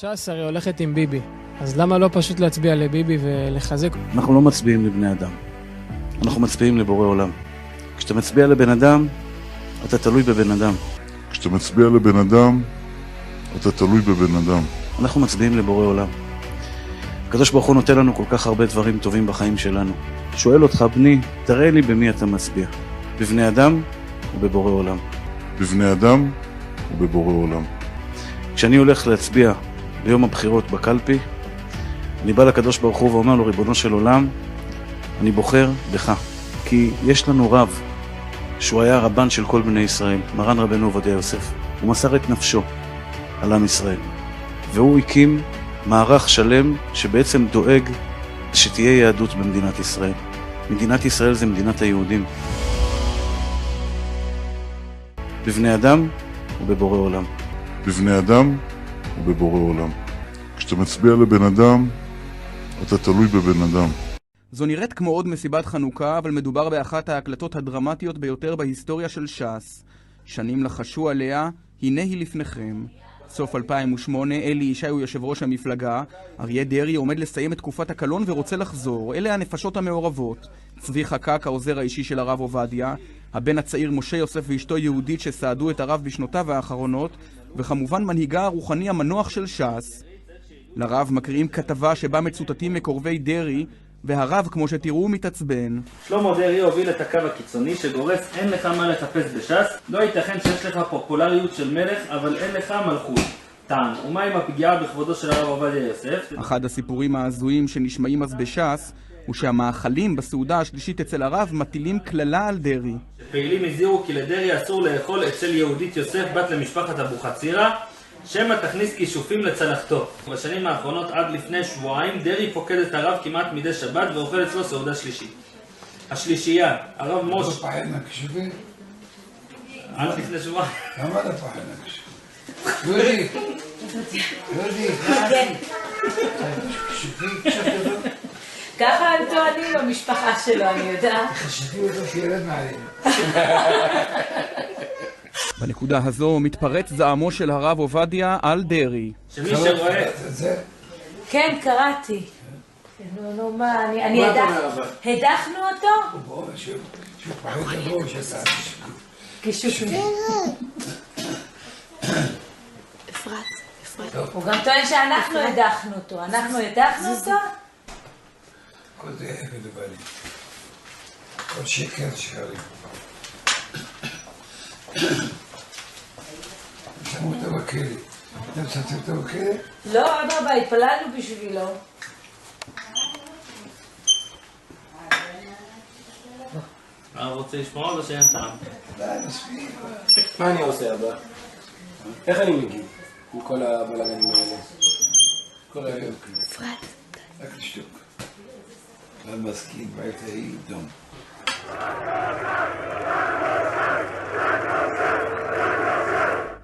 ש"ס הרי הולכת עם ביבי, אז למה לא פשוט להצביע לביבי ולחזק? אנחנו לא מצביעים לבני אדם, אנחנו מצביעים לבורא עולם. כשאתה מצביע לבן אדם, אתה תלוי בבן אדם. כשאתה מצביע לבן אדם, אתה תלוי בבן אדם. אנחנו מצביעים לבורא עולם. הקדוש ברוך הוא נותן לנו כל כך הרבה דברים טובים בחיים שלנו. שואל אותך, בני, תראה לי במי אתה מצביע. בבני אדם ובבורא עולם. בבני אדם ובבורא עולם. כשאני הולך להצביע ביום הבחירות בקלפי, אני בא לקדוש ברוך הוא ואומר לו, ריבונו של עולם, אני בוחר בך. כי יש לנו רב שהוא היה רבן של כל בני ישראל, מרן רבנו עובדיה יוסף. הוא מסר את נפשו על עם ישראל. והוא הקים מערך שלם שבעצם דואג שתהיה יהדות במדינת ישראל. מדינת ישראל זה מדינת היהודים. בבני אדם ובבורא עולם. בבני אדם ובבורא עולם. כשאתה מצביע לבן אדם, אתה תלוי בבן אדם. זו נראית כמו עוד מסיבת חנוכה, אבל מדובר באחת ההקלטות הדרמטיות ביותר בהיסטוריה של ש"ס. שנים לחשו עליה, הנה היא לפניכם. סוף 2008, אלי ישי הוא יושב ראש המפלגה, אריה דרעי עומד לסיים את תקופת הקלון ורוצה לחזור. אלה הנפשות המעורבות. צבי חקק, העוזר האישי של הרב עובדיה, הבן הצעיר משה יוסף ואשתו יהודית שסעדו את הרב בשנותיו האחרונות, וכמובן מנהיגה הרוחני המנוח של ש"ס. לרב מקריאים כתבה שבה מצוטטים מקורבי דרעי, והרב, כמו שתראו, מתעצבן. שלמה דרעי הוביל את הקו הקיצוני שגורס אין לך מה לחפש בש"ס, לא ייתכן שיש לך פופולריות של מלך, אבל אין לך מלכות. טען, ומה עם הפגיעה בכבודו של הרב עובדיה יוסף? אחד הסיפורים ההזויים שנשמעים אז בש"ס, הוא שהמאכלים בסעודה השלישית אצל הרב מטילים כללה על דרעי. פעילים הזהירו כי לדרעי אסור לאכול אצל יהודית יוסף בת למשפחת אבוחצירא, שמא תכניס כישופים לצלחתו. בשנים האחרונות עד לפני שבועיים דרעי פוקד את הרב כמעט מדי שבת ואוכל אצלו סעודה שלישית. השלישייה, הרב משה... לא פחד מהכישופים? עד לפני שבועיים. למה לא פחד מהכישופים? יהודי! יהודי! כישופים? כישופים? ככה הם טוענים במשפחה שלו, אני יודעת. כישופים אותו שירד מעלינו. בנקודה הזו מתפרץ זעמו של הרב עובדיה על דרעי. שמי שרואה... כן, קראתי. נו, מה, אני הדחנו אותו? הוא פחד לבוא שעשה כישופים. אפרת. הוא גם טוען שאנחנו הדחנו אותו. אנחנו הדחנו אותו? כל זה מדובלים. כל שקר שקרים. שמו אותו בכלא. אתם שמו אותו בכלא? לא, אבא, התפללנו בשבילו. הרב רוצה לשמוע או שאין טעם? די, מספיק. מה אני עושה הבא? איך אני מגיב עם כל הבלגנים האלה? כל היום. אפרת. רק לשתוק. לא מסכים, בעת ההיא דום.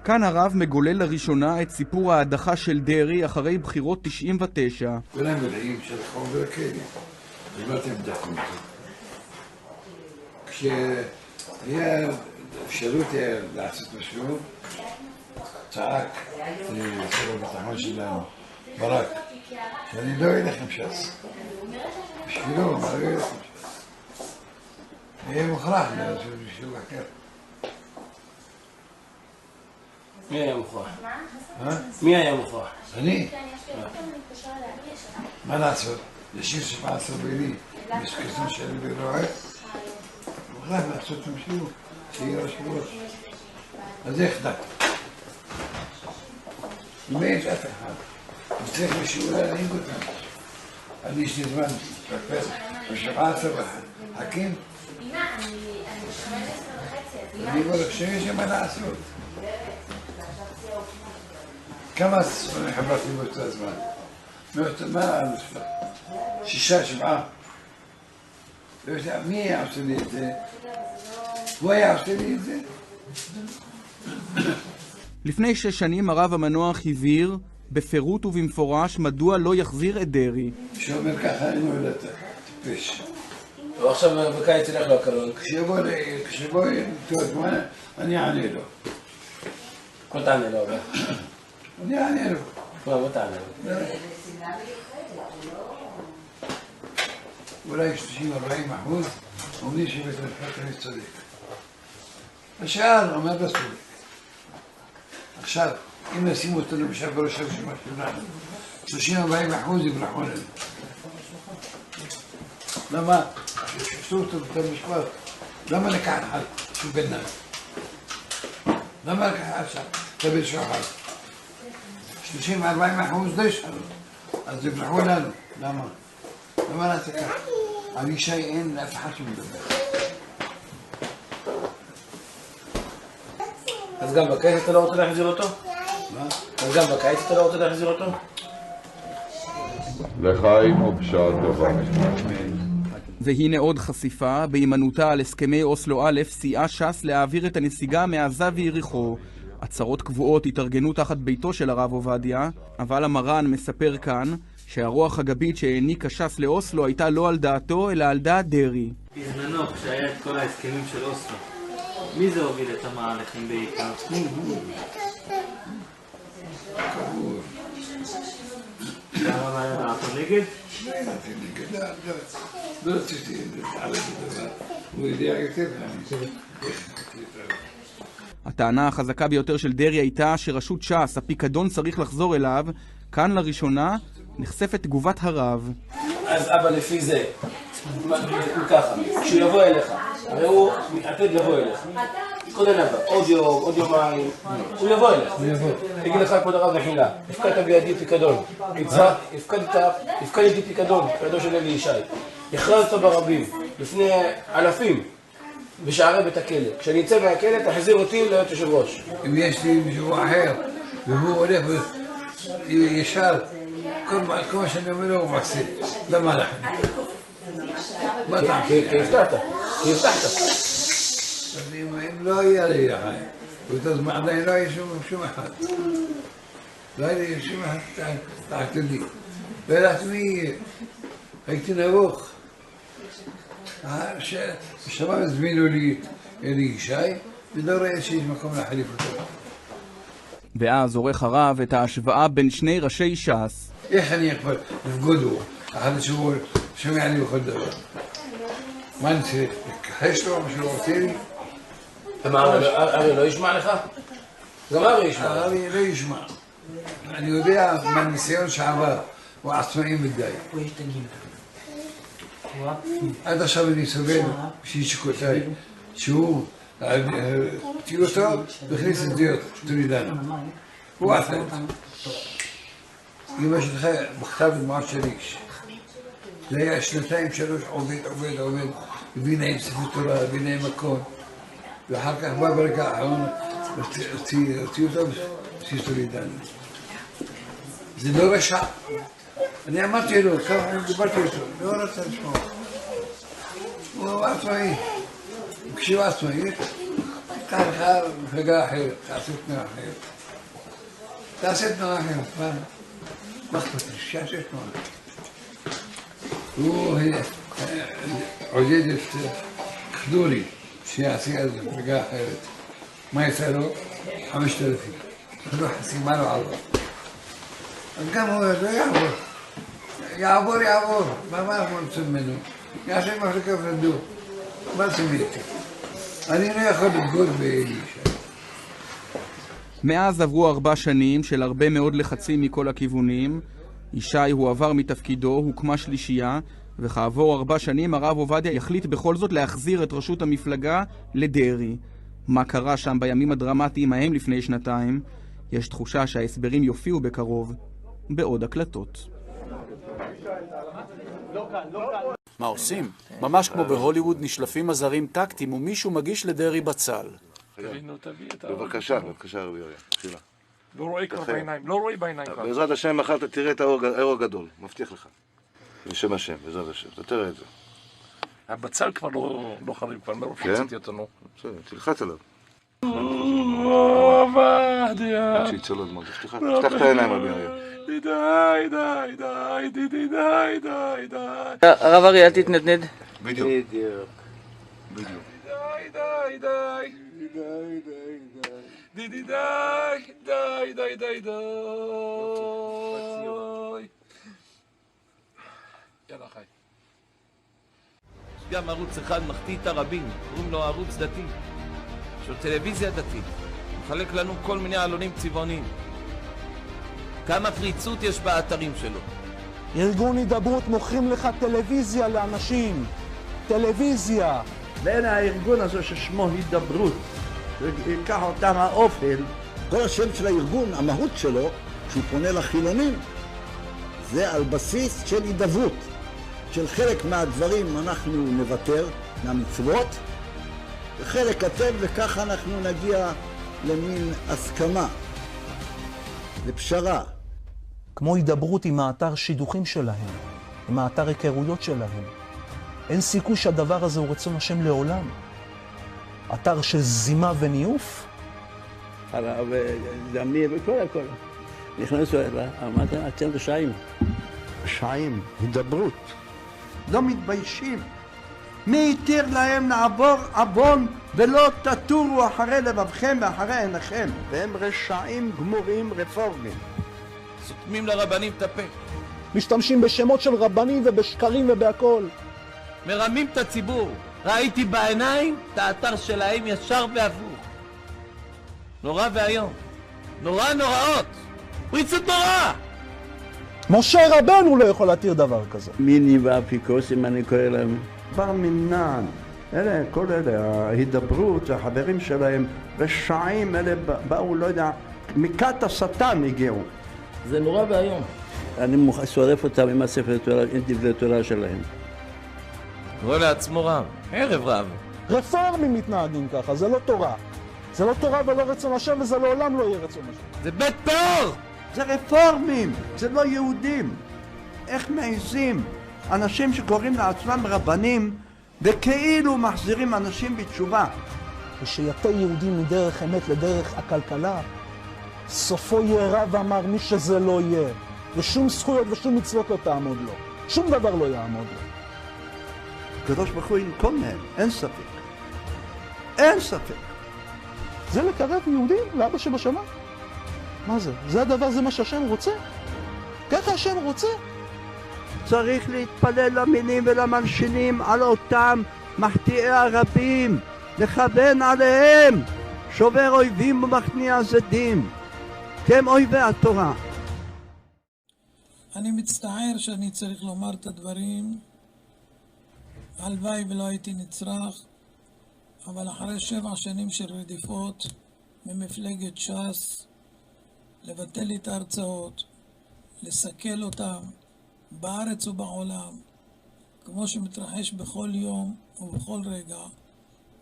כאן הרב מגולל לראשונה את סיפור ההדחה של דרעי אחרי בחירות 99. כולם יודעים שלחום בכלא. ולא אתם דחתם אותו. כשהיה אפשרות לעשות משהו, צעק לשר הביטחון שלנו, ברק, שאני לא אלך עם ש"ס. בשבילו, מה לא ילך עם ש"ס? היה מוכרח לעשות בשביל אחר. מי היה מוכרח? מי היה מוכרח? אני? מה לעשות? לשיר 17 בילי, מסכסון של בירועה. מוכרח לעשות משהו, שיהיה ראש ראש. אז איך דק? אם יש אף אחד, אז צריך משהו להנהיג אותם. אני יש לי זמן, בפסח, ב-17 חכים. אני בוא שיש מה לעשות. כמה ספרים חברתי באותו הזמן? מה הנוספה? 6, 7. לא יודע, מי היה עושה לי את זה? הוא היה עושה לי את זה? לפני 6 שנים הרב המנוח הבהיר בפירוט ובמפורש מדוע לא יחזיר את דרעי. שאומר ככה, אני לא יודעת, טיפש. ועכשיו בקיץ ילך לו הקלון. כשבוא איתו הזמן, אני אענה לו. כל תענה לו, אבל. אני אענה לו. בוא תענה. אולי 30-40% אומרים שבית המשפט תמיד צודק. השאר אומר לא צודק. עכשיו, אם נשים אותנו בשביל בראש הרשימה שלנו, 30-40% יברחו לנו. למה? שפטו אותו בית המשפט. למה לקח אחד של בן נם? למה לקח אחד שם? תבל שוחד. 30-40% לא ישאלו. אז יברחו לנו. למה? למה נעשה ככה? על ישי אין לאף אחד שמדבר. אז גם בקיץ אתה לא רוצה להחזיר אותו? מה? אז גם בקיץ אתה לא רוצה להחזיר אותו? לחיים ופשט דבר. והנה עוד חשיפה, בהימנותה על הסכמי אוסלו א' סייעה ש"ס להעביר את הנסיגה מעזה ויריחו. עצרות קבועות התארגנו תחת ביתו של הרב עובדיה, אבל המרן מספר כאן שהרוח הגבית שהעניקה ש"ס לאוסלו הייתה לא על דעתו, אלא על דעת דרעי. בזמנו, כשהיה את כל ההסכמים של אוסלו, מי זה הוביל את המהלכים בעיקר? למה היה דעתו נגד? לא רציתי על הדבר, הוא יודע יותר ואני הטענה החזקה ביותר של דרעי הייתה שרשות ש"ס, הפיקדון צריך לחזור אליו. כאן לראשונה נחשפת תגובת הרב. אז אבא לפי זה, הוא ככה, כשהוא יבוא אליך, הרי הוא מתעתד לבוא אליך. קודם אבא, עוד יום, עוד יומיים, הוא יבוא אליך. תגיד לך כבוד הרב מחילה, הפקדת בידי פיקדון. הפקדתי פיקדון, פיקדון של אלי ישי. הכרזת ברבים, לפני אלפים, בשערי בית הכלא. כשאני אצא מהכלא, תחזיר אותי להיות יושב ראש. אם יש לי מישהו אחר, והוא הולך ישר, כל מה שאני אומר לו הוא מעשה. למה אנחנו? כי הבטחת. אם לא יהיה לי לחיים, באותו זמן עדיין לא יהיה שום אחד. לא היה שום אחד תעתודי. לא ידעתי מי יהיה. הייתי נבוך. שמה הזמינו לי אלי ישי, ולא ראה שיש מקום להחליף אותו. ואז עורך הרב את ההשוואה בין שני ראשי ש"ס. איך אני יכול לפגוד בו? אחד שהוא שומע לי בכל דבר. מה אני צריך? לכחש לו מה שהוא רוצה לי? ארי לא ישמע לך? גם ארי ישמע. ארי לא ישמע. אני יודע מהניסיון שעבר, הוא עצמאי מדי. עד עכשיו אני סובל שישקותיי, שהוא תהיו אותו והכניס את דיוק, תורידנו. הוא עשה את זה. אמא שלך בכתב דמעות של איש. זה היה 2-3 עובד, הביא להם ספר תורה, הביא להם הכל. ואחר כך בא ברגע האחרון, הוציא אותו ותורידנו. זה לא רשע. אני אמרתי לו, כמה דיברתי איתו, לא רצה לשמוע. הוא עצמאי. כשהוא עצמאי, תקח לך מפלגה אחרת, תעשה תנועה אחרת. מה אכפת לי? שיעשה תנועה. הוא עודד את חדורי, שיעשה אז מפלגה אחרת. מה יצא לו? 5,000. לא חסימה לו עבור. אז גם הוא לא יעבור. יעבור. מה אנחנו רוצים ממנו? יעשה מפלגה ונדו. מה זה איתי? אני לא יכול לבגוד באלי ישי. מאז עברו 4 שנים של הרבה מאוד לחצים מכל הכיוונים. ישי הועבר מתפקידו, הוקמה שלישייה, וכעבור 4 שנים הרב עובדיה יחליט בכל זאת להחזיר את ראשות המפלגה לדרעי. מה קרה שם בימים הדרמטיים ההם לפני 2 יש תחושה שההסברים יופיעו בקרוב בעוד הקלטות. מה עושים? ממש כמו בהוליווד נשלפים עזרים טקטיים ומישהו מגיש לדרעי בצל. בבקשה, רבי אריה, תחילה. לא רואה כבר בעיניים, לא רואה בעיניים כבר. בעזרת השם מחר אתה תראה את האור הגדול, מבטיח לך. בשם השם, בעזרת השם, אתה תראה את זה. הבצל כבר לא חריב, כבר מרוב שיצאתי אותו, נו. בסדר, תלחץ עליו. עובדיה. עד שיצא לו זמן, תפתח את העיניים רבי אריה. די. הרב אריה, אל תתנדנד. בדיוק. די, די. דידי, די. יאללה, חי. גם ערוץ אחד מחטיא את הרבים, קוראים לו ערוץ דתי, שהוא טלוויזיה דתית, מחלק לנו כל מיני עלונים צבעוניים. כמה פריצות יש באתרים שלו. ארגון הידברות מוכרים לך טלוויזיה לאנשים, טלוויזיה. בין הארגון הזה ששמו הידברות, ייקח אותם האופל. כל השם של הארגון, המהות שלו, שהוא פונה לחילונים, זה על בסיס של הידברות. של חלק מהדברים אנחנו נוותר, מהמצוות, וחלק קטן, וככה אנחנו נגיע למין הסכמה, לפשרה. כמו הידברות עם האתר שידוכים שלהם, עם האתר היכרויות שלהם. אין סיכוי שהדבר הזה הוא רצון השם לעולם. אתר של זימה וניוף. הרב דמי וכל. נכנסו אליו, אמרתם, אתם רשעים. רשעים, הידברות. לא מתביישים. מי התיר להם לעבור עוון ולא תטורו אחרי לבבכם ואחרי עיניכם? והם רשעים גמורים רפורמים. סותמים לרבנים את הפה. משתמשים בשמות של רבנים ובשקרים ובהכל. מרמים את הציבור. ראיתי בעיניים את האתר שלהם ישר והפוך. נורא והיום. נוראות. פריצות נורא! משה רבנו לא יכול להתיר דבר כזה. מיני ואפיקוסים אני קורא להם. בר מינן. כל אלה, ההידברות, החברים שלהם, רשעים, אלה באו, לא יודע, מכת השטן הגיעו. זה נורא והיום. אני שורף אותם עם הספר תורה, עם דברי תורה שלהם. קורא לעצמו רב, ערב רב. רפורמים מתנהגים ככה, זה לא תורה. זה לא תורה ולא רצון השם, וזה לעולם לא יהיה רצון השם. זה בית טהור! זה רפורמים, זה לא יהודים. איך מעיזים אנשים שקוראים לעצמם רבנים וכאילו מחזירים אנשים בתשובה? ושיתה יהודים מדרך אמת לדרך הכלכלה, סופו יהיה רע ואמר מי שזה לא יהיה. ושום זכויות ושום מצוות לא תעמוד לו. שום דבר לא יעמוד לו. הקדוש ברוך הוא ינקום מהם, אין ספק. אין ספק. זה לקרב יהודים לאבא שבשמיים. מה זה? זה הדבר, זה מה שהשם רוצה? ככה השם רוצה? צריך להתפלל למינים ולמלשינים על אותם מחטיאי הרבים, לכוון עליהם, שובר אויבים ומכניע זדים, כי הם אויבי התורה. אני מצטער שאני צריך לומר את הדברים, הלוואי ולא הייתי נצרך, אבל אחרי 7 שנים של רדיפות ממפלגת ש"ס, לבטל את ההרצאות, לסכל אותם בארץ ובעולם, כמו שמתרחש בכל יום ובכל רגע,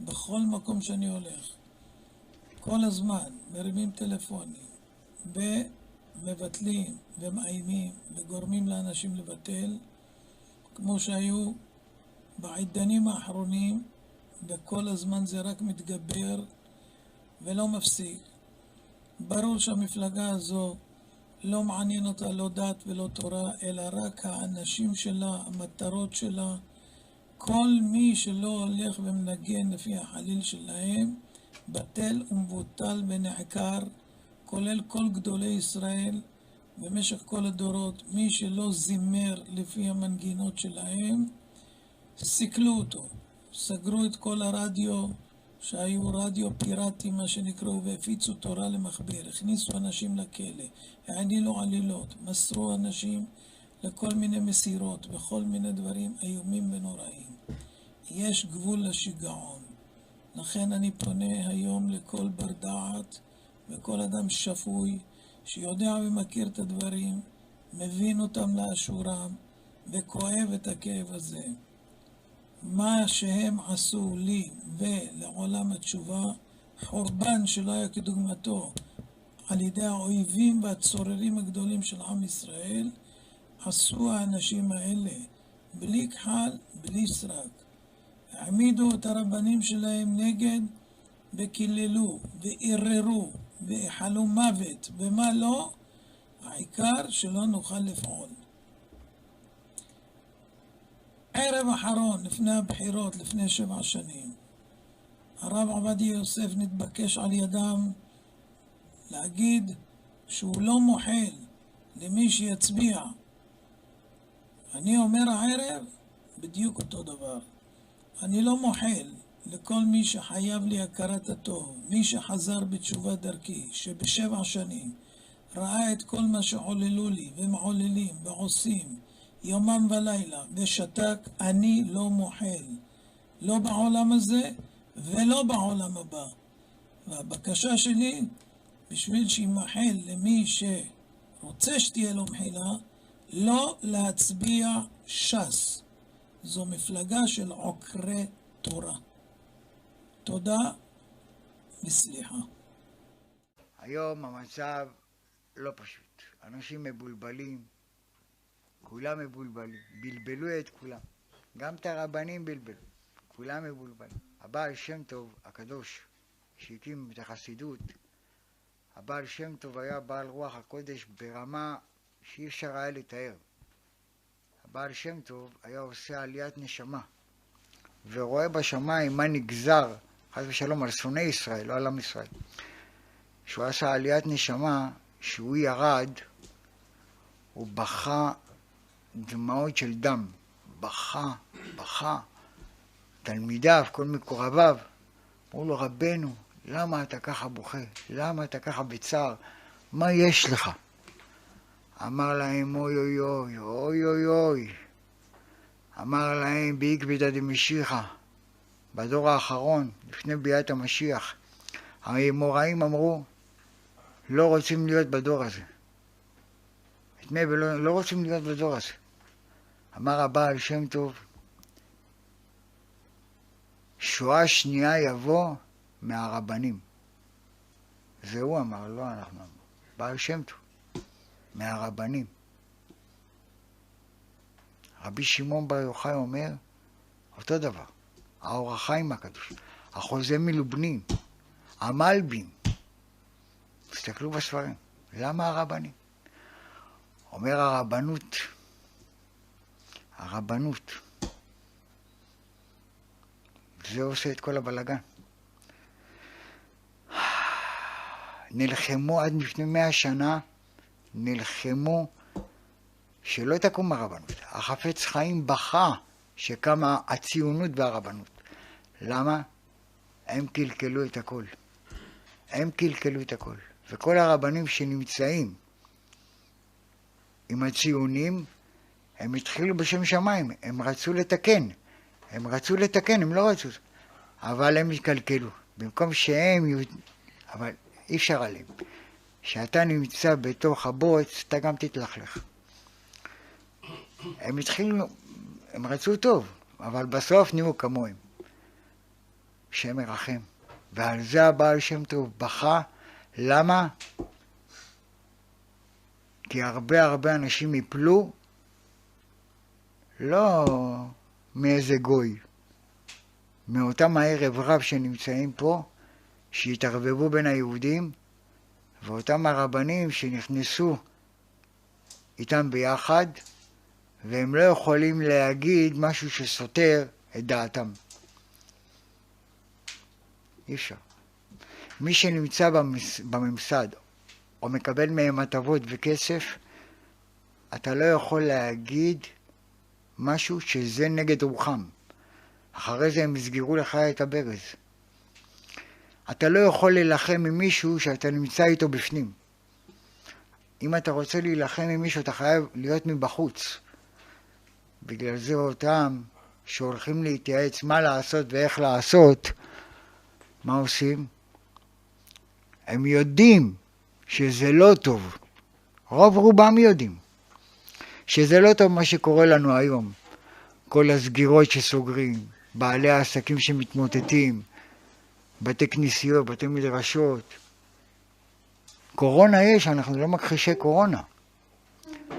בכל מקום שאני הולך. כל הזמן מרימים טלפונים ומבטלים ומאיימים וגורמים לאנשים לבטל, כמו שהיו בעידנים האחרונים, וכל הזמן זה רק מתגבר ולא מפסיק. ברור שהמפלגה הזו לא מעניין אותה לא דת ולא תורה, אלא רק האנשים שלה, המטרות שלה. כל מי שלא הולך ומנגן לפי החליל שלהם, בטל ומבוטל ונחקר, כולל כל גדולי ישראל במשך כל הדורות. מי שלא זימר לפי המנגינות שלהם, סיכלו אותו. סגרו את כל הרדיו, שהיו רדיו פיראטי מה שנקראו, והפיצו תורה למחבר, הכניסו אנשים לכלא, העלילו עלילות, מסרו אנשים לכל מיני מסירות וכל מיני דברים איומים ונוראים. יש גבול לשיגעון. לכן אני פונה היום לכל בר דעת וכל אדם שפוי שיודע ומכיר את הדברים, מבין אותם לאשורם וכואב את הכאב הזה. מה שהם עשו לי ולעולם התשובה, חורבן שלא היה כדוגמתו על ידי האויבים והצוררים הגדולים של עם ישראל, עשו האנשים האלה בלי כחל, בלי סרק. העמידו את הרבנים שלהם נגד וקיללו וערערו והחלו מוות ומה לא, העיקר שלא נוכל לפעול. ערב אחרון לפני הבחירות, לפני 7 שנים, הרב עובדיה יוסף נתבקש על ידם להגיד שהוא לא מוחל למי שיצביע. אני אומר הערב בדיוק אותו דבר. אני לא מוחל לכל מי שחייב לי הכרת הטוב, מי שחזר בתשובה דרכי, שבשבע שנים ראה את כל מה שחוללו לי ומחוללים ועושים יומם ולילה ושתק, אני לא מוחל, לא בעולם הזה ולא בעולם הבא. והבקשה שלי, בשביל שימחל למי שרוצה שתהיה לו מחילה, לא להצביע ש"ס. זו מפלגה של עוקרי תורה. תודה וסליחה. היום המצב לא פשוט. אנשים מבולבלים, כולם מבולבלים, בלבלו את כולם. גם את הרבנים בלבלו, כולם מבולבלים. הבעל שם טוב הקדוש שהקים את החסידות, הבעל שם טוב היה בעל רוח הקודש ברמה שאי אפשר היה לתאר. הבעל שם טוב היה עושה עליית נשמה ורואה בשמיים מה נגזר חס ושלום על שונאי ישראל, לא על עם ישראל. שהוא עשה עליית נשמה, שהוא ירד, הוא בכה דמעות של דם, בכה. תלמידיו, כל מקורביו, אמרו לו, רבנו, למה אתה ככה בוכה? למה אתה ככה בצער? מה יש לך? אמר להם, אוי אוי אוי, אוי אוי אוי. אמר להם, בעקבתא דמשיחא, בדור האחרון, לפני ביאת המשיח, האמוראים אמרו, לא רוצים להיות בדור הזה. לא רוצים להיות בדור הזה. אמר הבעל שם טוב, שואה שנייה יבוא מהרבנים. זה הוא אמר, לא אנחנו אמר. בעל שם טוב, מהרבנים. רבי שמעון בר יוחאי אומר, אותו דבר. האור החיים הקדוש, החוזה מלובלין, המלבין. תסתכלו בספרים. למה הרבנים? אומר הרבנות, זה עושה את כל הבלגן. נלחמו עד לפני 100 שנה, נלחמו שלא תקום הרבנות. החפץ חיים בכה שקמה הציונות והרבנות. למה? הם קלקלו את הכל. וכל הרבנים שנמצאים עם הציונים, הם התחילו בשם שמיים, הם רצו לתקן, הם לא רצו, אבל הם התקלקלו. במקום שהם, אבל אי אפשר עליהם. כשאתה נמצא בתוך הבוץ, אתה גם תתלכלך. הם רצו טוב, אבל בסוף נהיו כמוהם. שם מרחם. ועל זה הבעל שם טוב בכה. למה? כי הרבה אנשים יפלו, לא מאיזה גוי, מאותם הערב רב שנמצאים פה, שהתערבבו בין היהודים, ואותם הרבנים שנכנסו איתם ביחד, והם לא יכולים להגיד משהו שסותר את דעתם. אי אפשר. מי שנמצא בממסד, או מקבל מהם הטבות וכסף, אתה לא יכול להגיד משהו שזה נגד רוחם. אחרי זה הם יסגרו לך את הברז. אתה לא יכול להילחם עם מישהו שאתה נמצא איתו בפנים. אם אתה רוצה להילחם עם מישהו, אתה חייב להיות מבחוץ. בגלל זה אותם שהולכים להתייעץ מה לעשות ואיך לעשות, מה עושים? הם יודעים שזה לא טוב. רובם יודעים שזה לא טוב מה שקורה לנו היום. כל הסגירות שסוגרים, בעלי העסקים שמתמוטטים, בתי כנסיות, בתי מדרשות. קורונה יש, אנחנו לא מכחישי קורונה.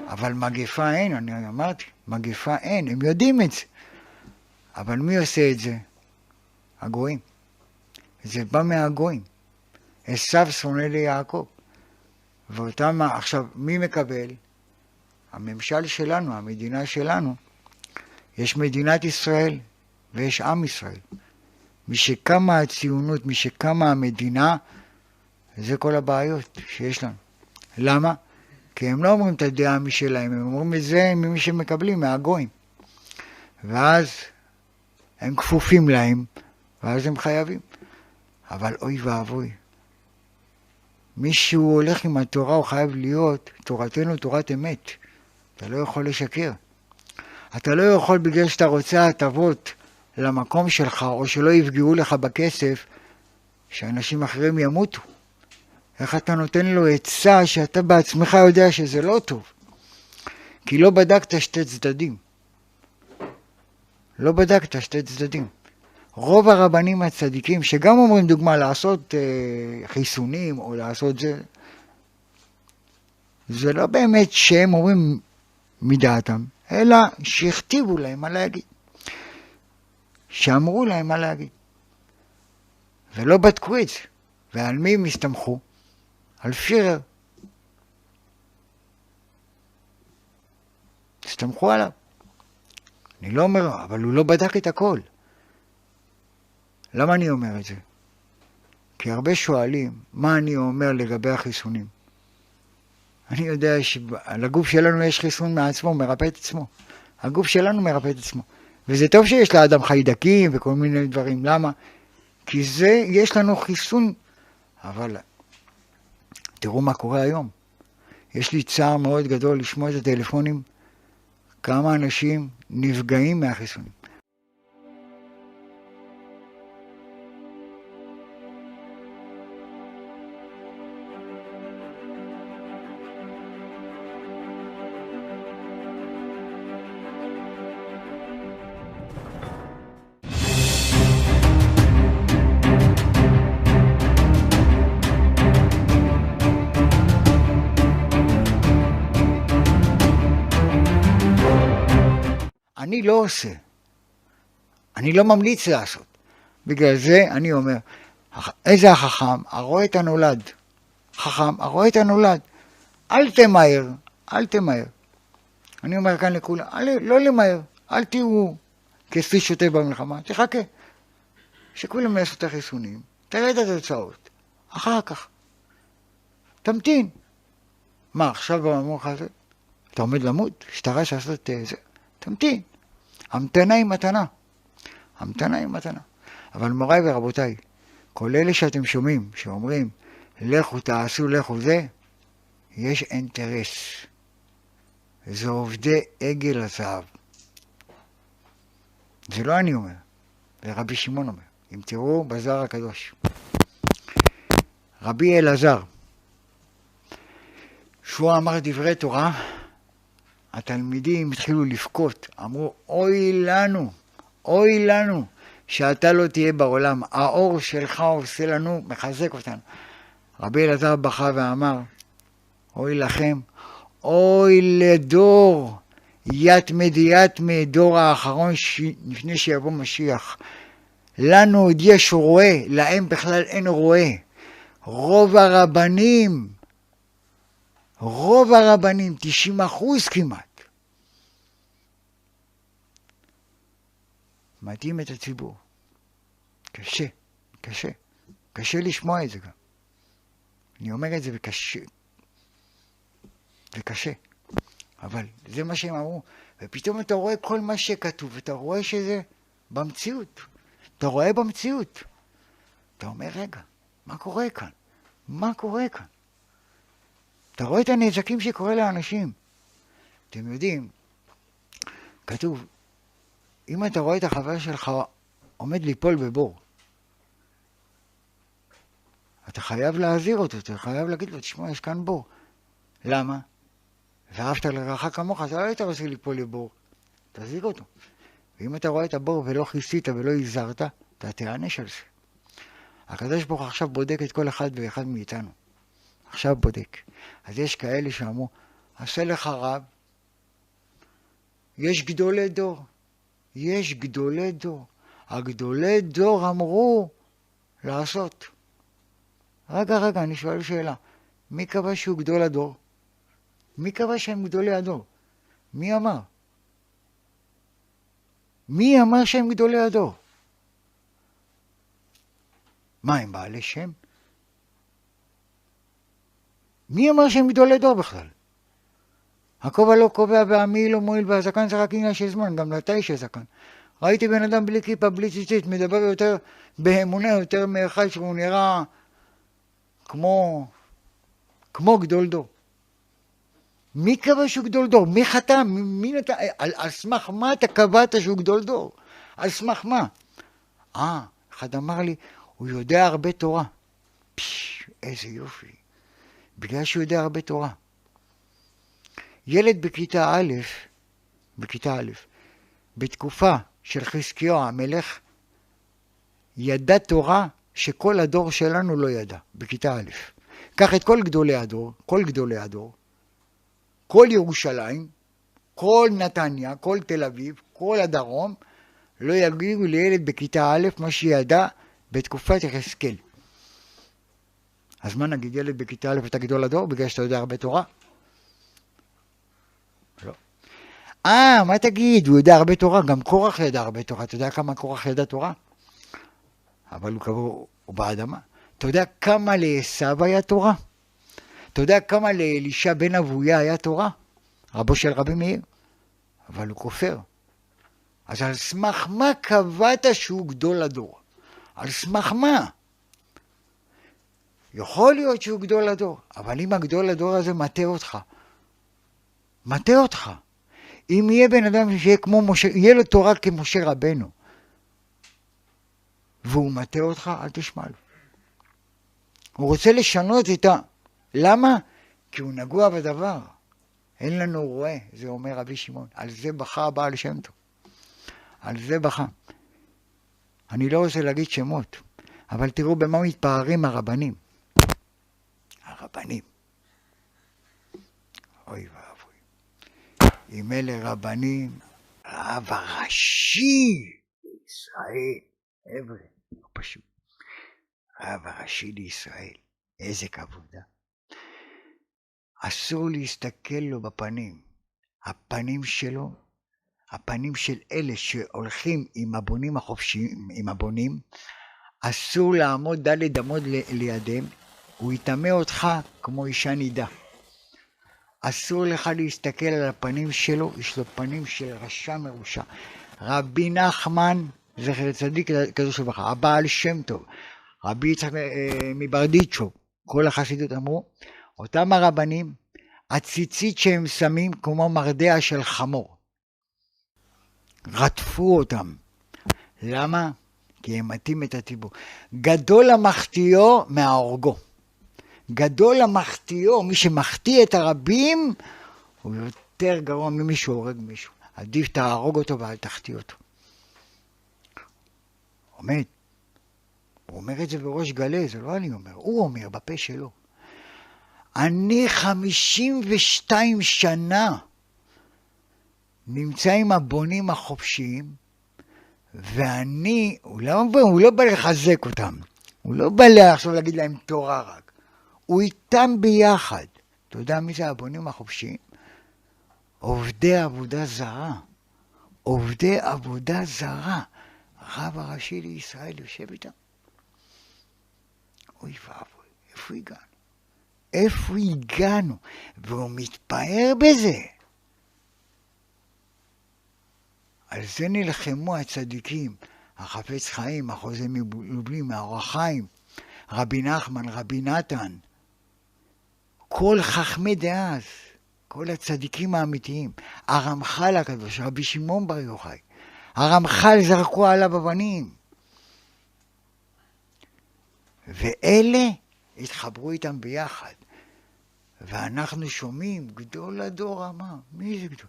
אבל מגפה אין, אני אמרתי, מגפה אין, הם יודעים את זה. אבל מי עושה את זה? הגויים. זה בא מהגויים. עשיו שונא ליעקב. ואותם, עכשיו, מי מקבל? הממשל שלנו, המדינה שלנו. יש מדינת ישראל ויש עם ישראל. משקמה הציונות, משקמה המדינה, זה כל הבעיות שיש לנו. למה? כי הם לא אומרים את הדעה משלהם, הם אומרים את זה ממי שמקבלים, מהגויים. ואז הם כפופים להם, ואז הם חייבים. אבל אוי ואבוי. מי שהוא הולך עם התורה הוא חייב להיות, תורתנו תורת אמת. אתה לא יכול לשקר. אתה לא יכול בגלל שאתה רוצה הטבות למקום שלך, או שלא יפגעו לך בכסף, שאנשים אחרים ימותו. איך אתה נותן לו עצה שאתה בעצמך יודע שזה לא טוב? כי לא בדקת שתי צדדים. לא בדקת שתי צדדים. רוב הרבנים הצדיקים, שגם אומרים דוגמה לעשות חיסונים או לעשות זה, זה לא באמת שהם אומרים מדעתם, אלא שהכתיבו להם מה להגיד. שאמרו להם מה להגיד. ולא בדקו את זה. ועל מי הם הסתמכו? על פירר. הסתמכו עליו. אני לא אומר, אבל הוא לא בדק את הכל. למה אני אומר את זה? כי הרבה שואלים, מה אני אומר לגבי החיסונים? אני יודע שלגוף שלנו יש חיסון מעצמו, מרפא את עצמו. הגוף שלנו מרפא את עצמו. וזה טוב שיש לאדם חיידקים וכל מיני דברים. למה? כי זה, יש לנו חיסון. אבל תראו מה קורה היום. יש לי צער מאוד גדול לשמוע את הטלפונים, כמה אנשים נפגעים מהחיסונים. אני לא עושה. אני לא ממליץ לעשות. בגלל זה אני אומר, איזה החכם? הרואה את הנולד. חכם, הרואה את הנולד. אל תמהר, אל תמהר. אני אומר כאן לכולם, לא למהר, אל תהיו כספיש שוטה במלחמה, תחכה. שכולם יעשו את החיסונים, תראה את התוצאות. אחר כך. תמתין. מה, עכשיו במוח הזה? אתה עומד למות? שתראה שעשות זה? תמתין. המתנה היא מתנה. המתנה היא מתנה. אבל מוריי ורבותיי, כל אלה שאתם שומעים, שאומרים, לכו תעשו, לכו זה, יש אינטרס. זה עובדי עגל הזהב. זה לא אני אומר, זה רבי שמעון אומר. אם תראו בזוהר הקדוש. רבי אלעזר, שהוא אמר דברי תורה, התלמידים התחילו לבכות, אמרו, אוי לנו, שאתה לא תהיה בעולם, האור שלך עושה לנו, מחזק אותנו. רבי אלעזר בכה ואמר, אוי לכם, אוי לדור, יתמא דור האחרון לפני שיבוא משיח. לנו עוד יש רואה, להם בכלל אין רואה. רוב הרבנים, 90% כמעט, מתאים את הציבור. קשה לשמוע את זה גם. אני אומר את זה וקשה. אבל זה מה שהם אמרו. ופתאום אתה רואה כל מה שכתוב, אתה רואה שזה במציאות. אתה רואה במציאות. אתה אומר, רגע, מה קורה כאן? מה קורה כאן? אתה רואה את הנזקים שקורה לאנשים. אתם יודעים, כתוב, אם אתה רואה את החבר שלך עומד ליפול בבור, אתה חייב להזהיר אותו, אתה חייב להגיד לו, תשמע, יש כאן בור. למה? ואהבת לרעך כמוך, אתה לא היית רוצה ליפול לבור, תזהיר אותו. ואם אתה רואה את הבור ולא כיסית ולא הזהרת, אתה תיענש על זה. הקדוש ברוך הוא עכשיו בודק את כל אחד ואחד מאיתנו. עכשיו בודק. אז יש כאלה שאמרו, עשה לך רב, יש גדולי דור. יש גדולי דור. הגדולי דור אמרו לעשות. רגע, אני שואל שאלה. מי קבע שהוא גדול הדור? מי קבע שהם גדולי הדור? מי אמר? מי אמר שהם גדולי הדור? מה, הם בעלי שם? מי אמר שהם גדולי דור בכלל? הכובע לא קובע והמי לא מועיל והזקן זה רק עניין של זמן, גם אתה יש זקן. ראיתי בן אדם בלי כיפה, בלי ציצית, מדבר יותר באמונה, יותר מאחד שהוא נראה כמו גדול דור. מי קבע שהוא גדול דור? מי חתם? מי נתן? על סמך מה אתה קבעת שהוא גדול דור? על סמך מה? אחד אמר לי, הוא יודע הרבה תורה. איזה יופי. בגלל שהוא יודע הרבה תורה. ילד בכיתה א', בתקופה של חזקיהו המלך, ידע תורה שכל הדור שלנו לא ידע, בכיתה א'. קח את כל גדולי הדור, כל ירושלים, כל נתניה, כל תל אביב, כל הדרום, לא יגידו לילד בכיתה א' מה שידע בתקופת יחזקאל. אז מה נגיד, ילד בכיתה א' אתה גדול הדור בגלל שאתה יודע הרבה תורה? לא. מה תגיד? הוא יודע הרבה תורה, גם קורח ידע הרבה תורה. אתה יודע כמה קורח ידע תורה? אבל הוא באדמה. אתה יודע כמה לעשו היה תורה? אתה יודע כמה לאלישע בן אבויה היה תורה? רבו של רבי מאיר. אבל הוא כופר. אז על סמך מה קבעת שהוא גדול הדור? על סמך מה? יכול להיות שהוא גדול הדור, אבל אם הגדול הדור הזה מטה אותך. אם יהיה בן אדם שיהיה כמו משה, יהיה לו תורה כמשה רבנו, והוא מטה אותך, אל תשמע לו. הוא רוצה לשנות למה? כי הוא נגוע בדבר. אין לנו רואה, זה אומר רבי שמעון. על זה בכה הבעל שם טוב. על זה בכה. אני לא רוצה להגיד שמות, אבל תראו במה מתפארים הרבנים. אוי ואבוי. אם אלה רבנים, רב הראשי לישראל. חבר'ה, לא פשוט. רב הראשי לישראל. איזה כבודה. אסור להסתכל לו בפנים. הפנים שלו, הפנים של אלה שהולכים עם הבונים החופשיים, עם הבונים, אסור לעמוד דלת אמות לידיהם. הוא יטמא אותך כמו אישה נידה. אסור לך להסתכל על הפנים שלו, יש לו פנים של רשע מרושע. רבי נחמן, זכר צדיק קדוש לברכה, הבעל שם טוב, רבי יצחק מברדיצ'ו, כל החסידות אמרו, אותם הרבנים, הציצית שהם שמים כמו מרדע של חמור. רדפו אותם. למה? כי הם מתים את הציבור. גדול המחטיאו מההורגו. גדול המחטיאו, מי שמחטיא את הרבים, הוא יותר גרוע ממי שהורג מישהו. עדיף תהרוג אותו ואל תחטיא אותו. הוא אומר את זה בראש גלי, זה לא אני אומר, הוא אומר בפה שלו. אני 52 שנה נמצא עם הבונים החופשיים, ואני, הוא לא בא לחזק אותם, הוא לא בא עכשיו להגיד להם תורה רק, הוא איתם ביחד. אתה יודע מי זה הבונים החופשיים? עובדי עבודה זרה. עובדי עבודה זרה. הרב הראשי לישראל יושב איתם. אוי ואבוי, איפה הגענו? איפה הגענו? והוא מתפאר בזה. על זה נלחמו הצדיקים, החפץ חיים, החוזה מלובלין, האור החיים, רבי נחמן, רבי נתן, כל חכמי דאז, כל הצדיקים האמיתיים, הרמח"ל הקדוש, רבי שמעון בר יוחאי, הרמח"ל זרקו עליו אבנים. ואלה התחברו איתם ביחד. ואנחנו שומעים, גדול הדור אמר, מי זה גדול?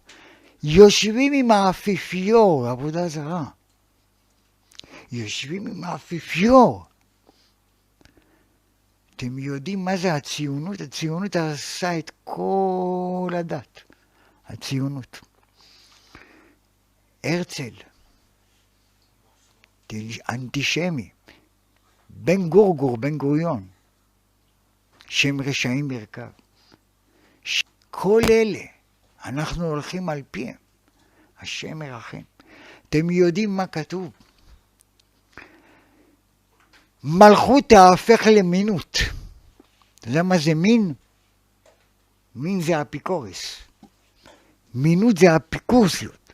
יושבים עם האפיפיור, עבודה זרה. יושבים עם האפיפיור. אתם יודעים מה זה הציונות? הציונות עשה את כל הדת. הציונות. הרצל. אנטישמי. בן גורגור, בן גוריון. שם רשעים מרכב. כל אלה, אנחנו הולכים על פיהם. השם מרחם. אתם יודעים מה כתוב? מלכות תהפך למינות. אתה יודע מה זה מין? מין זה אפיקורס. מינות זה אפיקורסיות.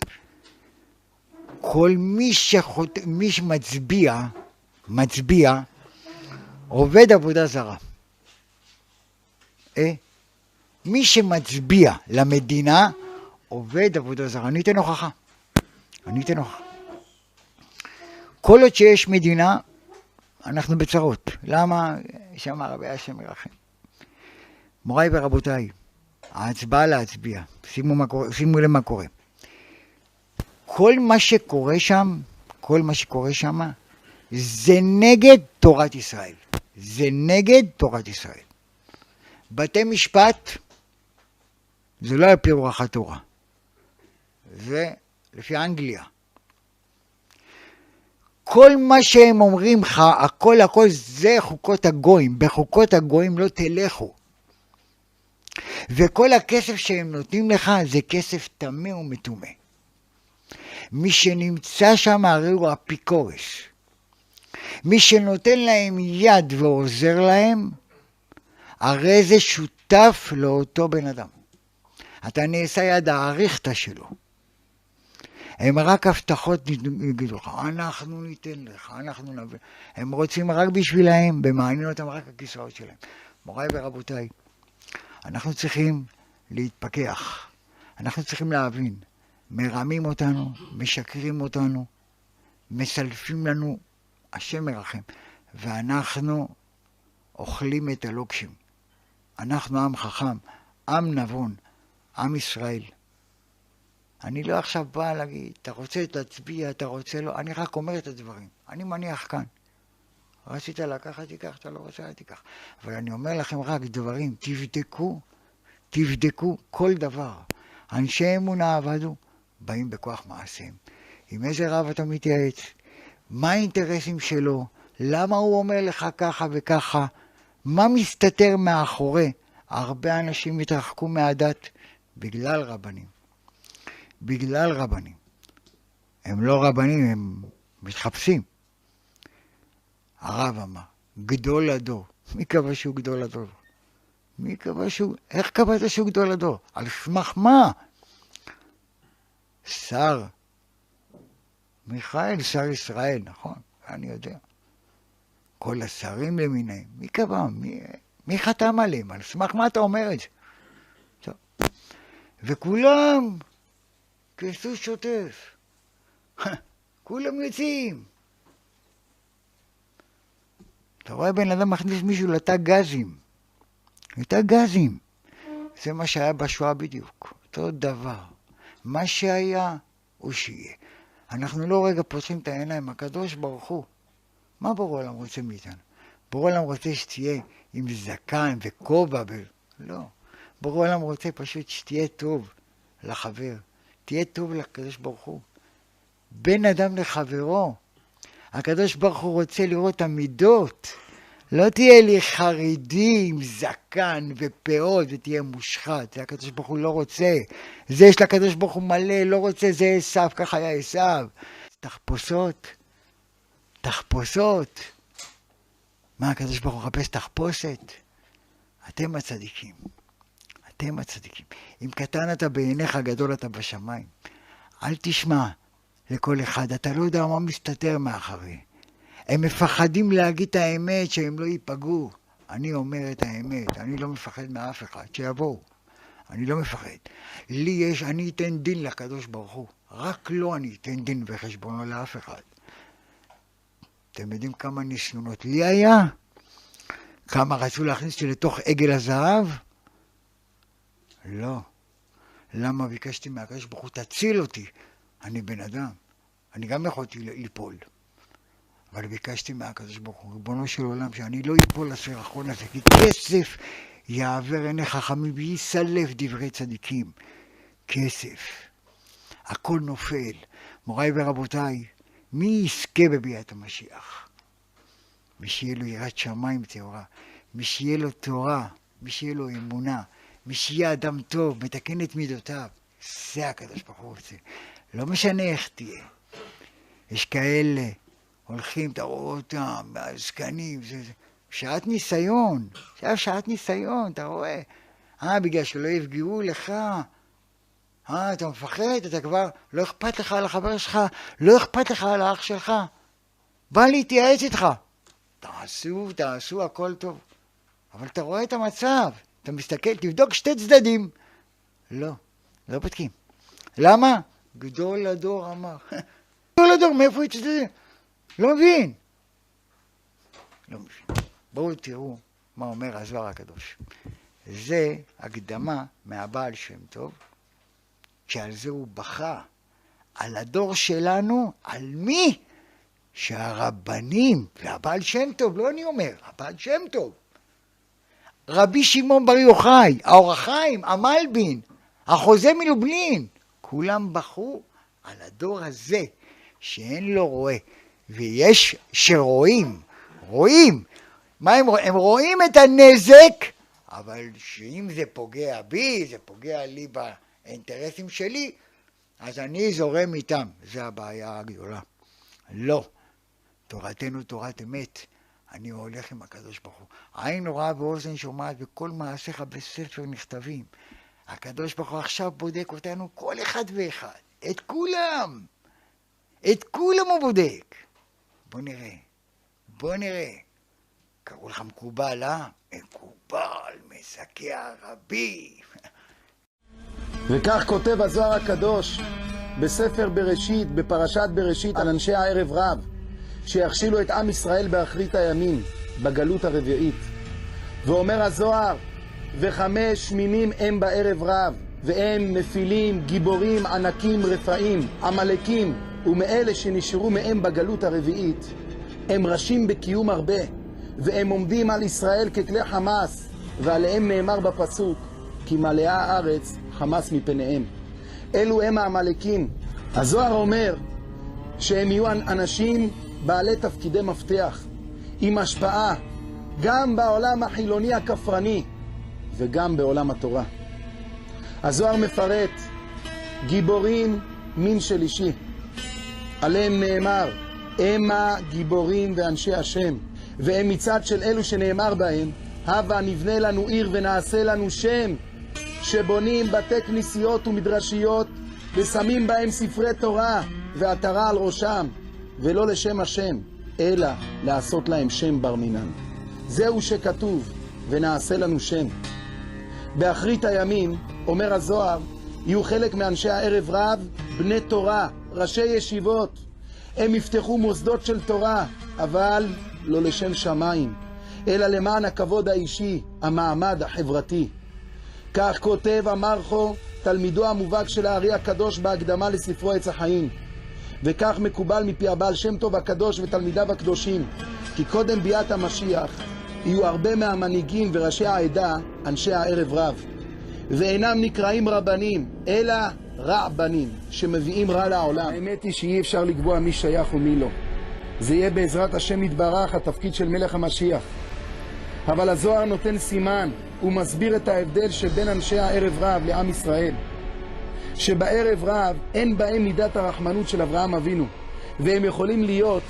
כל מי שמצביע, עובד עבודה זרה. מי שמצביע למדינה, עובד עבודה זרה. אני אתן הוכחה. כל עוד שיש מדינה, אנחנו בצרות. למה? שם רבי השם ירחם. מוריי ורבותיי, ההצבעה להצביע. שימו לב מה קורה. כל מה שקורה שם, זה נגד תורת ישראל. בתי משפט, זה לא על פי רוח התורה. זה לפי אנגליה. כל מה שהם אומרים לך, הכל זה חוקות הגויים. בחוקות הגויים לא תלכו. וכל הכסף שהם נותנים לך זה כסף טמא ומטומא. מי שנמצא שם הרי הוא אפיקורס. מי שנותן להם יד ועוזר להם, הרי זה שותף לאותו בן אדם. אתה נעשה יד האריכתא שלו. הם רק הבטחות יגידו לך, אנחנו ניתן לך, אנחנו נביא. הם רוצים רק בשבילהם, במעניין אותם רק הכיסאות שלהם. מוריי ורבותיי, אנחנו צריכים להתפכח. אנחנו צריכים להבין. מרמים אותנו, משקרים אותנו, מסלפים לנו, השם מרחם. ואנחנו אוכלים את הלוקשים. אנחנו עם חכם, עם נבון, עם ישראל. אני לא עכשיו בא להגיד, אתה רוצה להצביע, אתה רוצה לא, אני רק אומר את הדברים. אני מניח כאן. רצית לקחת, תיקח, אתה לא רוצה, תיקח. אבל אני אומר לכם רק דברים, תבדקו כל דבר. אנשי אמונה עבדו, באים בכוח מעשים. עם איזה רב אתה מתייעץ? מה האינטרסים שלו? למה הוא אומר לך ככה וככה? מה מסתתר מאחורי? הרבה אנשים התרחקו מהדת בגלל רבנים. הם לא רבנים, הם מתחפשים. הרב אמר, גדול הדור. מי קבע שהוא גדול הדור? איך קבעת שהוא גדול הדור? על סמך מה? שר. מיכאל, שר ישראל, נכון? אני יודע. כל השרים למיניהם. מי קבע? מי חתם עליהם? על סמך מה אתה אומר את זה? טוב. וכולם כסוס שוטף. כולם יוצאים. אתה רואה בן אדם מכניס מישהו לתא גזים. זה מה שהיה בשואה בדיוק. אותו דבר. מה שהיה הוא שיהיה. אנחנו לא רגע פותחים את העיניים. הקדוש ברוך הוא. מה בורא עולם רוצה מאיתנו? בורא עולם רוצה שתהיה עם זקן וכובע. לא. בורא עולם רוצה פשוט שתהיה טוב לחבר. תהיה טוב לקדוש ברוך הוא. בין אדם לחברו. הקדוש ברוך הוא רוצה לראות את המידות. לא תהיה לי חרדי עם זקן ופאות ותהיה מושחת. זה הקדוש ברוך הוא לא רוצה. זה יש לקדוש ברוך הוא מלא, לא רוצה, זה עשיו, ככה היה עשיו. תחפושות. מה הקדוש ברוך הוא מחפש תחפושת? אתם הצדיקים. אם קטן אתה בעיניך, גדול אתה בשמיים. אל תשמע לכל אחד, אתה לא יודע מה מסתתר מאחורי. הם מפחדים להגיד את האמת שהם לא ייפגעו. אני אומר את האמת, אני לא מפחד מאף אחד, שיבואו. אני לא מפחד. אני אתן דין לקדוש ברוך הוא. רק לא אני אתן דין וחשבונו לאף אחד. אתם יודעים כמה ניסיונות לי היה? כמה רצו להכניס אותי לתוך עגל הזהב? לא. למה ביקשתי מהקדוש ברוך הוא, תציל אותי. אני בן אדם. אני גם יכולתי ליפול. אבל ביקשתי מהקדוש ברוך הוא, ריבונו של עולם, שאני לא ייפול לסירחון הזה, כי כסף יעבר עיני חכמים ויסלף דברי צדיקים. כסף. הכל נופל. מוריי ורבותיי, מי יזכה בביאת המשיח? מי שיהיה לו יראת שמיים טהורה, מי שיהיה לו תורה, מי שיהיה לו אמונה, מי שיהיה אדם טוב, מתקן את מידותיו. זה הקדוש ברוך הוא רוצה. לא משנה איך תהיה. יש כאלה הולכים, אתה רואה אותם, הזקנים, שעת ניסיון, שעת ניסיון, אתה רואה. בגלל שלא יפגעו לך. אתה מפחד, אתה כבר, לא אכפת לך על החבר שלך, לא אכפת לך על האח שלך. בא להתייעץ איתך. תעשו, הכל טוב. אבל אתה רואה את המצב, אתה מסתכל, תבדוק שתי צדדים. לא בודקים. למה? גדול הדור אמר. גדול הדור, מאיפה יצדדים? לא מבין. בואו תראו מה אומר הזוהר הקדוש. זה הקדמה מהבעל שם טוב, שעל זה הוא בכה. על הדור שלנו, על מי? שהרבנים, והבעל שם טוב, לא אני אומר, הבעל שם טוב. רבי שמעון בר יוחאי, האור החיים, המלבין, החוזה מלובלין, כולם בכו על הדור הזה, שאין לו רואה. ויש שרואים, מה הם רואים את הנזק, אבל שאם זה פוגע בי, זה פוגע לי באינטרסים שלי, אז אני זורם איתם. זה הבעיה הגדולה. לא. תורתנו תורת אמת. אני הולך עם הקדוש ברוך הוא. עין רואה ואוזן שומעת וכל מעשיך בספר נכתבים. הקדוש ברוך הוא עכשיו בודק אותנו כל אחד ואחד. את כולם. את כולם הוא בודק. בוא נראה. קראו לך מקובל, מקובל, מסקע רבי. וכך כותב הזוהר הקדוש בספר בראשית, בפרשת בראשית, על אנשי הערב רב, שיכשילו את עם ישראל באחרית הימים, בגלות הרביעית. ואומר הזוהר, 5 מינים הם בערב רב, והם נפילים, גיבורים, ענקים, רפאים, עמלקים, ומאלה שנשארו מהם בגלות הרביעית, הם ראשים בקיום הרבה, והם עומדים על ישראל ככלי חמאס, ועליהם נאמר בפסוק, כי מלאה הארץ חמאס מפניהם. אלו הם העמלקים. הזוהר אומר שהם יהיו אנשים בעלי תפקידי מפתח, עם השפעה, גם בעולם החילוני הכפרני, וגם בעולם התורה. הזוהר מפרט, גיבורים מין של אישי. עליהם נאמר, המה גיבורים ואנשי השם, והם מצד של אלו שנאמר בהם, הבה נבנה לנו עיר ונעשה לנו שם, שבונים בתי כנסיות ומדרשיות, ושמים בהם ספרי תורה ועטרה על ראשם, ולא לשם השם, אלא לעשות להם שם בר מינן. זהו שכתוב, ונעשה לנו שם. באחרית הימים, אומר הזוהר, יהיו חלק מאנשי הערב רב, בני תורה, ראשי ישיבות. הם יפתחו מוסדות של תורה, אבל לא לשם שמיים, אלא למען הכבוד האישי, המעמד החברתי. כך כותב המרחו, תלמידו המובהק של הארי הקדוש בהקדמה לספרו עץ החיים. וכך מקובל מפי הבעל שם טוב הקדוש ותלמידיו הקדושים, כי קודם ביאת המשיח יהיו הרבה מהמנהיגים וראשי העדה אנשי הערב רב, ואינם נקראים רבנים, אלא רעבנים, שמביאים רע לעולם. האמת היא שאי אפשר לקבוע מי שייך ומי לא. זה יהיה בעזרת השם יתברך התפקיד של מלך המשיח. אבל הזוהר נותן סימן, הוא מסביר את ההבדל שבין אנשי הערב רב לעם ישראל. שבערב רב אין בהם מידת הרחמנות של אברהם אבינו, והם יכולים להיות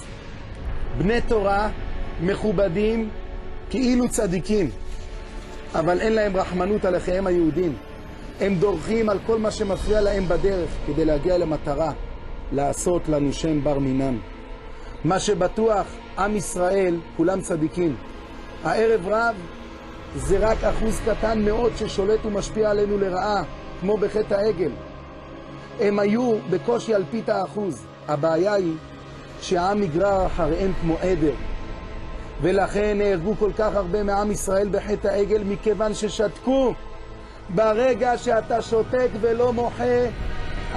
בני תורה, מכובדים, כאילו צדיקים, אבל אין להם רחמנות על אחיהם היהודים. הם דורכים על כל מה שמפריע להם בדרך כדי להגיע למטרה, לעשות לנו שם בר מינן. מה שבטוח, עם ישראל כולם צדיקים. הערב רב זה רק אחוז קטן מאוד ששולט ומשפיע עלינו לרעה, כמו בחטא העגל. הם היו בקושי על פית האחוז. הבעיה היא שהעם נגרר אחריהם כמו עדר, ולכן נהרגו כל כך הרבה מעם ישראל בחטא העגל, מכיוון ששתקו. ברגע שאתה שותק ולא מוחה,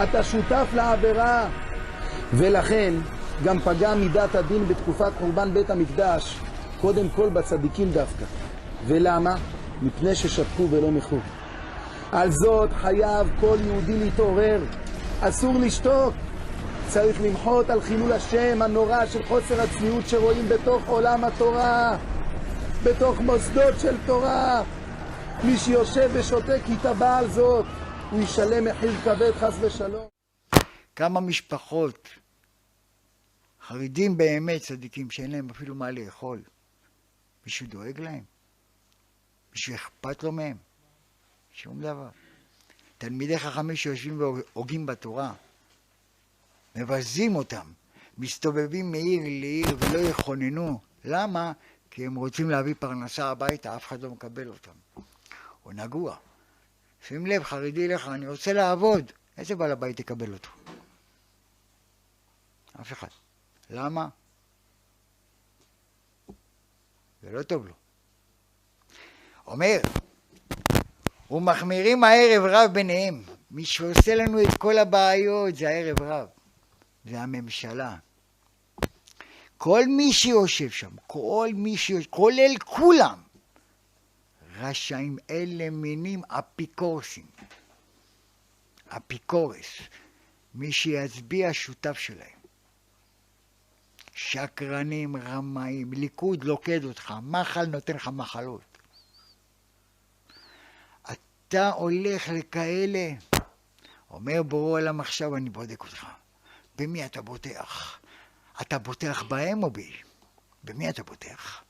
אתה שותף לעבירה. ולכן גם פגע מידת הדין בתקופת חורבן בית המקדש, קודם כל בצדיקים דווקא. ולמה? מפני ששתקו ולא מחו. על זאת חייב כל יהודי להתעורר, אסור לשתוק. צריך למחות על חילול השם הנורא של חוסר הצניעות שרואים בתוך עולם התורה, בתוך מוסדות של תורה. מי שיושב ושותק יתבע על זאת, הוא ישלם מחיר כבד חס ושלום. כמה משפחות חרדים באמת צדיקים שאין להם אפילו מה לאכול. מישהו דואג להם? מישהו אכפת לו מהם? שום דבר. תלמידי חכמים שיושבים והוגים בתורה, מבזים אותם, מסתובבים מעיר לעיר ולא יכוננו. למה? כי הם רוצים להביא פרנסה הביתה, אף אחד לא מקבל אותם. הוא נגוע. שים לב, חרדי לך, אני רוצה לעבוד. איזה בעל הבית יקבל אותו? אף אחד. למה? זה לא טוב לו. אומר, ומחמירים הערב רב ביניהם. מי שעושה לנו את כל הבעיות זה הערב רב. זה הממשלה. כל מי שיושב שם, כולל כולם, רשעים אלה מינים אפיקורסים. אפיקורס. מי שיצביע שותף שלהם. שקרנים, רמאים, ליכוד לוקד אותך, מחל נותן לך מחלות. אתה הולך לכאלה, אומר בורא עולם עכשיו אני בודק אותך. במי אתה בוטח? אתה בוטח בהם או בי? במי אתה בוטח?